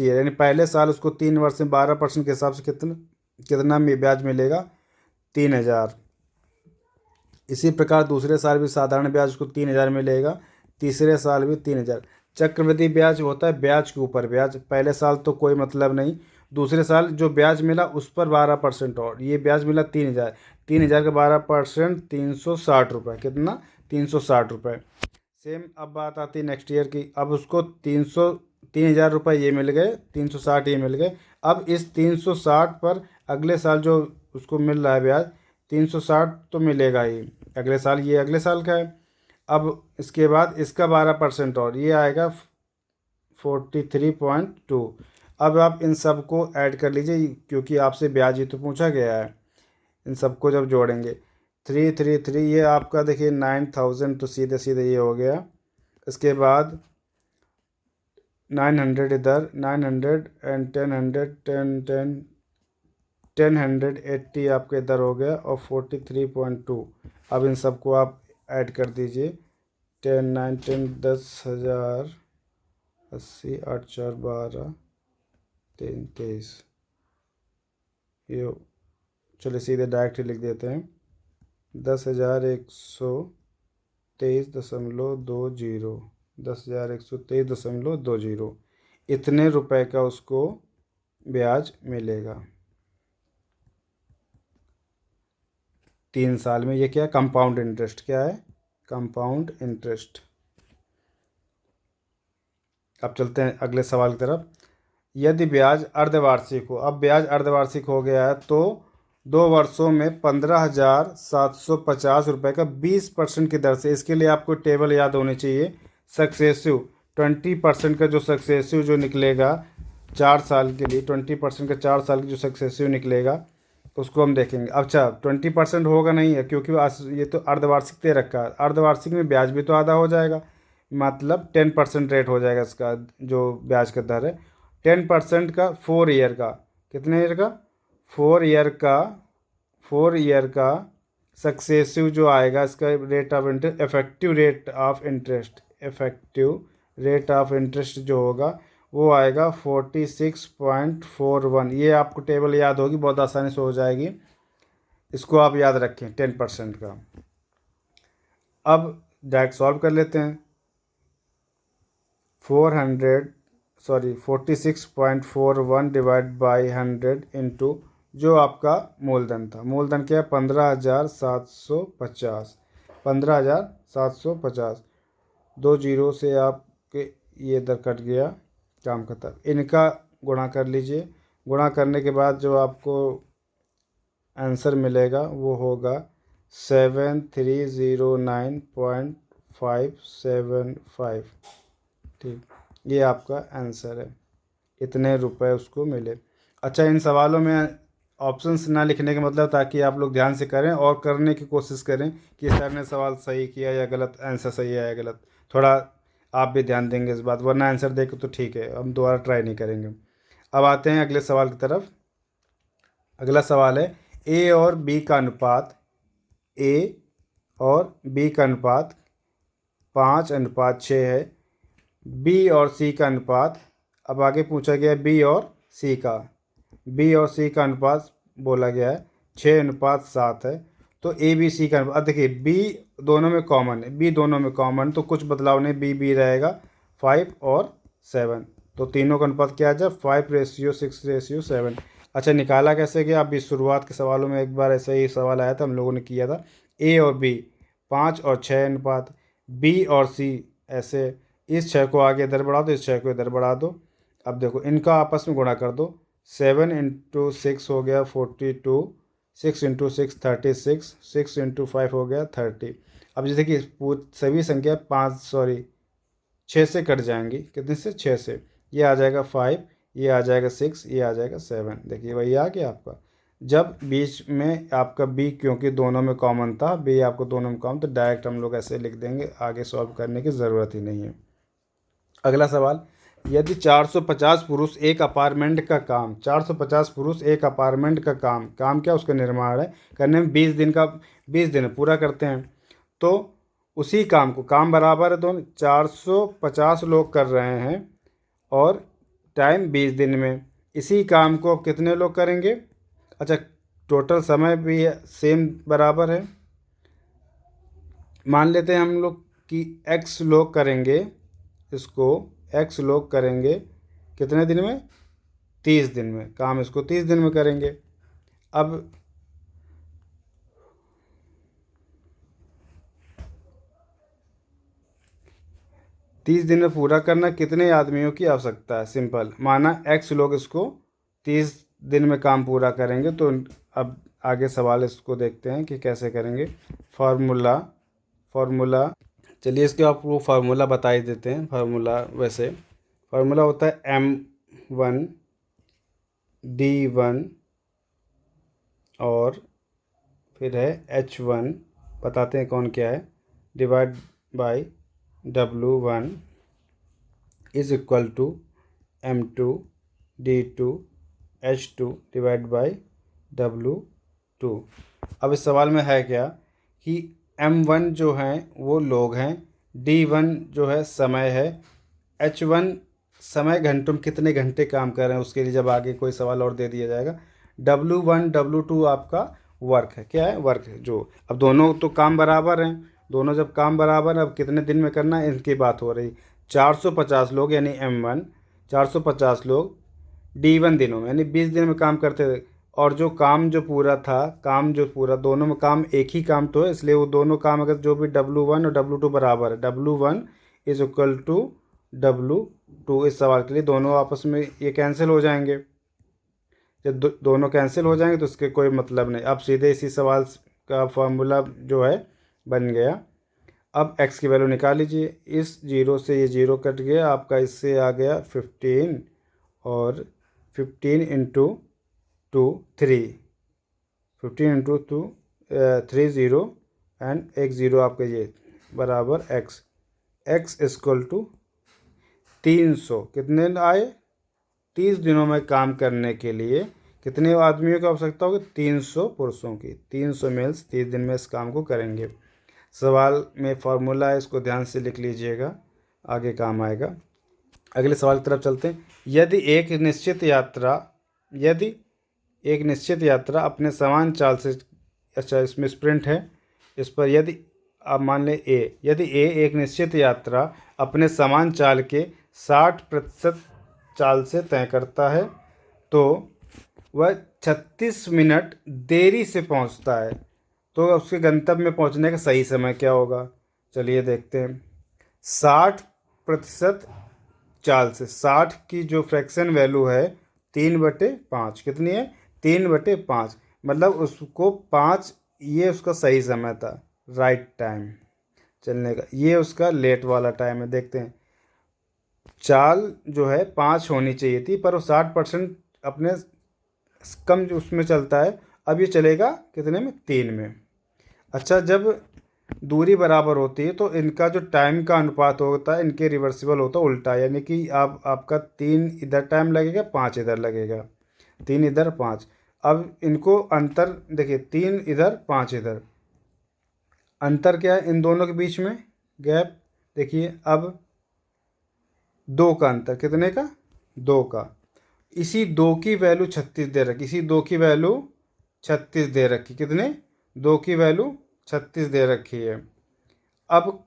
ईयर यानी पहले साल उसको 3 वर्ष में 12% के हिसाब से कितना में ब्याज मिलेगा, 3,000। इसी प्रकार दूसरे साल भी साधारण ब्याज उसको 3,000 मिलेगा, तीसरे साल भी 3,000। चक्रवृद्धि ब्याज होता है ब्याज के ऊपर ब्याज, पहले साल तो कोई मतलब नहीं, दूसरे साल जो ब्याज मिला उस पर 12% और, ये ब्याज मिला 3,000, 3,000 का 12% 360 रुपये, कितना 360 रुपये। सेम अब बात आती है नेक्स्ट ईयर की। अब उसको 3,000 रुपये ये मिल गए, 360 ये मिल गए। अब इस 360 पर अगले साल जो उसको मिल रहा है ब्याज 360 तो मिलेगा ही अगले साल, ये अगले साल का है। अब इसके बाद इसका 12% और, ये आएगा 43.2। अब आप इन सब को ऐड कर लीजिए क्योंकि आपसे ब्याज ही तो पूछा गया है। इन सबको जब जोड़ेंगे 333, ये आपका देखिए 9,000, तो सीधे सीधे ये हो गया। इसके बाद 900 इधर, 900 एंड 1080 आपके इधर हो गया, और 43.2। अब इन सबको आप ऐड कर दीजिए, 10 9 10 10,000 80 8 4 12 3 23। ये चलिए सीधे डायरेक्ट ही लिख देते हैं, 10,123.20, 10,123.20, इतने रुपए का उसको ब्याज मिलेगा 3 साल में। ये क्या है, कंपाउंड इंटरेस्ट। क्या है, कंपाउंड इंटरेस्ट। अब चलते हैं अगले सवाल की तरफ। यदि ब्याज अर्धवार्षिक हो, अब ब्याज अर्धवार्षिक हो गया है, तो 2 वर्षों में 15,750 रुपये का 20% की दर से, इसके लिए आपको टेबल याद होनी चाहिए। सक्सेसिव 20% का जो सक्सेसिव जो निकलेगा 4 साल के लिए, 20% का 4 साल की जो सक्सेसिव निकलेगा उसको हम देखेंगे। अच्छा 20% होगा नहीं है क्योंकि ये तो अर्धवार्षिक दे रखा है, अर्धवार्षिक में ब्याज भी तो आधा हो जाएगा, मतलब 10% रेट हो जाएगा इसका जो ब्याज का दर है। 10% का 4 ईयर का, कितने ईयर का, 4 ईयर का सक्सेसिव जो आएगा इसका rate of interest, effective rate of interest जो होगा वो आएगा 46.41। ये आपको टेबल याद होगी, बहुत आसानी से हो जाएगी, इसको आप याद रखें 10% का। अब डायरेक्ट सॉल्व कर लेते हैं। 46.41 डिवाइड बाई 100 इंटू जो आपका मूलधन था, मूलधन क्या है 15,750, 15,750। 2 जीरो से आपके ये इधर कट गया, काम खत्म। इनका गुणा कर लीजिए। गुणा करने के बाद जो आपको आंसर मिलेगा वो होगा 7309.575। ठीक, ये आपका आंसर है। इतने रुपए उसको मिले। अच्छा, इन सवालों में ऑप्शंस ना लिखने का मतलब ताकि आप लोग ध्यान से करें और करने की कोशिश करें कि सर ने सवाल सही किया या गलत, आंसर सही है या गलत। थोड़ा आप भी ध्यान देंगे इस बात, वरना आंसर देखे तो ठीक है, हम दोबारा ट्राई नहीं करेंगे। अब आते हैं अगले सवाल की तरफ। अगला सवाल है ए और बी का अनुपात, ए और बी का अनुपात 5:6 है। बी और सी का अनुपात, अब आगे पूछा गया बी और सी का, बी और सी का अनुपात बोला गया है 6:7 है। तो ए बी सी का अनुपात, देखिए बी दोनों में कॉमन है, बी दोनों में कॉमन, तो कुछ बदलाव नहीं, बी बी रहेगा 5 और 7। तो तीनों का अनुपात क्या आ जाए 5:6:7। अच्छा, निकाला कैसे गया? अभी शुरुआत के सवालों में एक बार ऐसा ही सवाल आया था, हम लोगों ने किया था। ए और बी 5 और 6 अनुपात, बी और सी ऐसे, इस 6 को आगे इधर बढ़ा दो, इस 6 को इधर बढ़ा दो। अब देखो इनका आपस में गुणा कर दो। 7 × 6 हो गया 42, 6 × 6 36, 6 × 5 हो गया 30। अब जैसे कि सभी संख्या 6 से कट जाएंगी, कितने से? 6 से। ये आ जाएगा 5, ये आ जाएगा 6, ये आ जाएगा 7। देखिए वही आ गया आपका। जब बीच में आपका बी, क्योंकि दोनों में कॉमन था, बी आपको दोनों में कॉमन, तो डायरेक्ट हम लोग ऐसे लिख देंगे, आगे सॉल्व करने की ज़रूरत ही नहीं है। अगला सवाल, यदि 450 पुरुष एक अपार्टमेंट का काम, 450 पुरुष एक अपार्टमेंट का काम क्या उसका निर्माण है, करने में 20 दिन पूरा करते हैं, तो उसी काम को, काम बराबर है दोनों, 450 लोग कर रहे हैं और टाइम 20 दिन में, इसी काम को अब कितने लोग करेंगे? अच्छा, टोटल समय भी सेम बराबर है। मान लेते हैं हम लोग कि x लोग करेंगे, इसको x लोग करेंगे कितने दिन में? 30 दिन में। काम इसको 30 दिन में करेंगे। अब तीस दिन में पूरा करना कितने आदमियों की आवश्यकता है? सिंपल, माना x लोग इसको 30 दिन में काम पूरा करेंगे। तो अब आगे सवाल इसको देखते हैं कि कैसे करेंगे। फार्मूला चलिए इसके आपको फार्मूला बता ही देते हैं। फार्मूला होता है M1D1 और फिर है H1, बताते हैं कौन क्या है, divide by W1 is equal to M2D2 H2 divide by W2। अब इस सवाल में है क्या कि M1 जो हैं वो लोग हैं, D1 जो है समय है, H1 समय घंटों में कितने घंटे काम कर रहे हैं उसके लिए जब आगे कोई सवाल और दे दिया जाएगा। W1 W2 आपका वर्क है, क्या है? वर्क है। जो अब दोनों तो काम बराबर हैं, दोनों जब काम बराबर है, अब कितने दिन में करना है इनकी बात हो रही। 450 लोग यानी M1, 450 लोग D1 दिनों में यानी 20 दिन में काम करते थे। और जो काम जो पूरा था, काम जो पूरा, दोनों में काम एक ही काम तो है, इसलिए वो दोनों काम अगर जो भी W1 और W2 बराबर है, W1 is equal to W2, इस सवाल के लिए दोनों आपस में ये कैंसिल हो जाएंगे। जब दोनों कैंसिल हो जाएंगे तो इसके कोई मतलब नहीं। अब सीधे इसी सवाल का फार्मूला जो है बन गया। अब x की वैल्यू निकाल लीजिए। इस जीरो से ये जीरो कट गया, आपका इससे आ गया 15 और 15 इंटू 2 3, 15 इंटू 2 3 ज़ीरो एंड एक ज़ीरो आपका ये बराबर x इक्वल टू 300। कितने आए? 30 दिनों में काम करने के लिए कितने आदमियों की आवश्यकता होगी? 300 पुरुषों की। 300 मेल्स 30 दिन में इस काम को करेंगे। सवाल में फार्मूला है, इसको ध्यान से लिख लीजिएगा, आगे काम आएगा। अगले सवाल की तरफ चलते हैं। यदि एक निश्चित यात्रा अपने समान चाल से, अच्छा इसमें स्प्रिंट है, इस पर यदि आप मान लें यदि ए एक निश्चित यात्रा अपने समान चाल के 60% चाल से तय करता है तो वह 36 मिनट देरी से पहुंचता है। तो उसके गंतव्य में पहुंचने का सही समय क्या होगा, चलिए देखते हैं। 60% चाल से 60 की जो फ्रैक्शन वैल्यू है 3/5 कितनी है, 3/5, मतलब उसको 5, ये उसका सही समय था, राइट टाइम चलने का। ये उसका लेट वाला टाइम है। देखते हैं, चाल जो है 5 होनी चाहिए थी, पर वो 60% अपने कम जो उसमें चलता है। अब ये चलेगा कितने में, 3 में। अच्छा, जब दूरी बराबर होती है तो इनका जो टाइम का अनुपात होता है, इनके रिवर्सिबल होता है उल्टा, यानी कि आपका 3 इधर टाइम लगेगा, 5 इधर लगेगा, 3 इधर 5। अब इनको अंतर देखिए, 3 इधर 5 इधर, अंतर क्या है इन दोनों के बीच में, गैप देखिए। अब 2 का अंतर, कितने का, 2 का। इसी 2 की वैल्यू 36 दे रखी, इसी 2 की वैल्यू 36 दे रखी, कितने, 2 की वैल्यू 36 दे रखी है। अब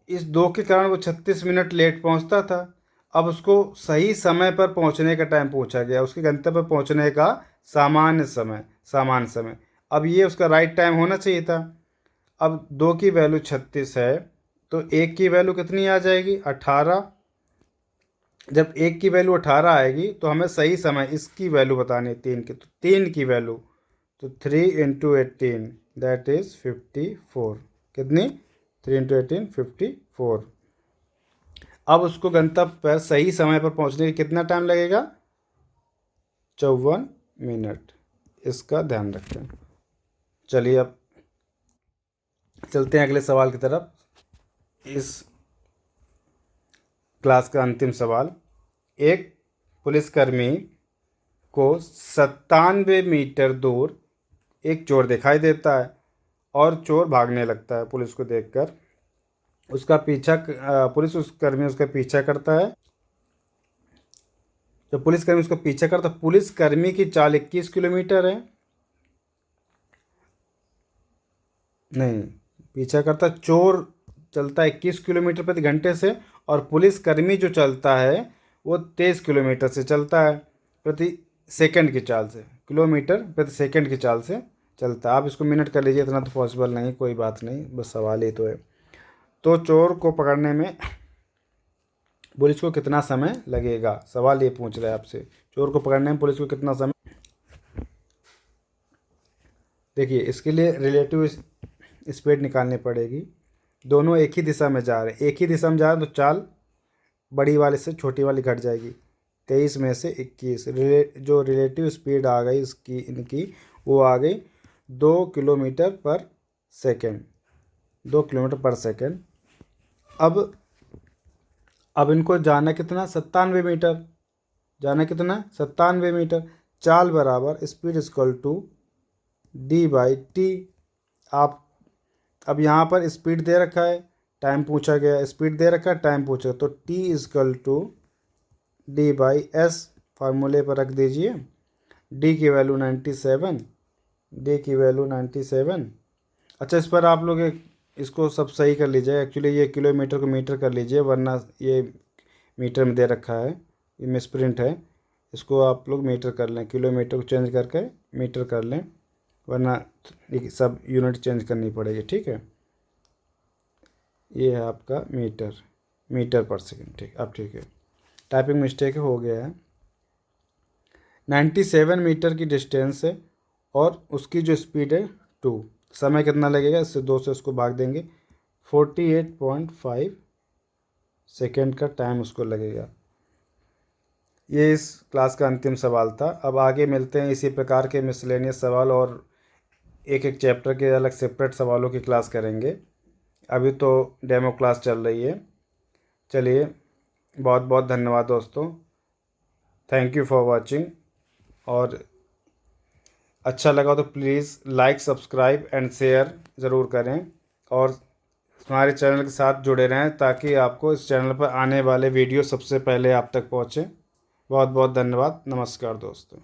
इस 2 के कारण वो 36 मिनट लेट पहुंचता था। अब उसको सही समय पर पहुंचने का टाइम पूछा गया, उसके गंतव्य पर पहुंचने का सामान्य समय, सामान्य समय। अब ये उसका राइट टाइम होना चाहिए था। अब 2 की वैल्यू 36 है, तो 1 की वैल्यू कितनी आ जाएगी, 18। जब 1 की वैल्यू 18 आएगी तो हमें सही समय इसकी वैल्यू बतानी है, 3 की, तो 3 की वैल्यू, तो 3 × 18 दैट इज़ 54, कितनी, 3 × 18 54। अब उसको गंतव्य पर सही समय पर पहुंचने के कितना टाइम लगेगा, 54 मिनट, इसका ध्यान रखें। चलिए अब चलते हैं अगले सवाल की तरफ। इस क्लास का अंतिम सवाल, एक पुलिसकर्मी को 97 मीटर दूर एक चोर दिखाई देता है और चोर भागने लगता है। पुलिस को देखकर उसका पीछा पुलिस उस कर्मी उसका पीछा करता है। जब पुलिसकर्मी उसका पीछा करता है, पुलिसकर्मी की चाल 21 किलोमीटर है, नहीं, पीछा करता, चोर चलता है 21 किलोमीटर प्रति घंटे से, और पुलिसकर्मी जो चलता है वो 23 किलोमीटर से चलता है प्रति सेकंड की चाल से, किलोमीटर प्रति सेकंड की चाल से चलता है। आप इसको मिनट कर लीजिए, इतना तो पॉसिबल नहीं, कोई बात नहीं, बस सवाल ही तो है। तो चोर को पकड़ने में पुलिस को कितना समय लगेगा, सवाल ये पूछ रहा है आपसे, चोर को पकड़ने में पुलिस को कितना समय। देखिए, इसके लिए रिलेटिव स्पीड निकालनी पड़ेगी। दोनों एक ही दिशा में जा रहे हैं, एक ही दिशा में जा रहे हैं, तो चाल बड़ी वाले से छोटी वाली घट जाएगी। 23 में से 21, जो रिलेटिव स्पीड आ गई इसकी, इनकी, वो आ गई 2 किलोमीटर पर सेकेंड, 2 किलोमीटर पर सेकेंड। अब इनको जाना कितना, 97 मीटर, जाना कितना, 97 मीटर। चाल बराबर स्पीड इक्वल टू d/t। आप अब यहाँ पर स्पीड दे रखा है, टाइम पूछा गया, स्पीड दे रखा है, टाइम पूछा, तो t इक्वल टू d/s, फार्मूले पर रख दीजिए। d की वैल्यू 97, d की वैल्यू 97। अच्छा, इस पर आप लोग इसको सब सही कर लीजिए, एक्चुअली ये किलोमीटर को मीटर कर लीजिए, वरना ये मीटर में दे रखा है, ये मिसप्रिंट है, इसको आप लोग मीटर कर लें, किलोमीटर को चेंज करके मीटर कर लें, वरना सब यूनिट चेंज करनी पड़ेगी, ठीक है। ये है आपका मीटर, मीटर पर सेकेंड, ठीक, अब ठीक है, टाइपिंग मिस्टेक हो गया है। 97 मीटर की डिस्टेंस है और उसकी जो स्पीड है 2, समय कितना लगेगा, इससे 2 से उसको भाग देंगे, 48.5 सेकेंड का टाइम उसको लगेगा। ये इस क्लास का अंतिम सवाल था। अब आगे मिलते हैं इसी प्रकार के मिसलेनियस सवाल, और एक एक चैप्टर के अलग सेपरेट सवालों की क्लास करेंगे। अभी तो डेमो क्लास चल रही है। चलिए, बहुत बहुत धन्यवाद दोस्तों, थैंक यू फॉर वॉचिंग। और अच्छा लगा तो please like, subscribe and share ज़रूर करें, और हमारे चैनल के साथ जुड़े रहें ताकि आपको इस चैनल पर आने वाले वीडियो सबसे पहले आप तक पहुँचें। बहुत बहुत धन्यवाद, नमस्कार दोस्तों।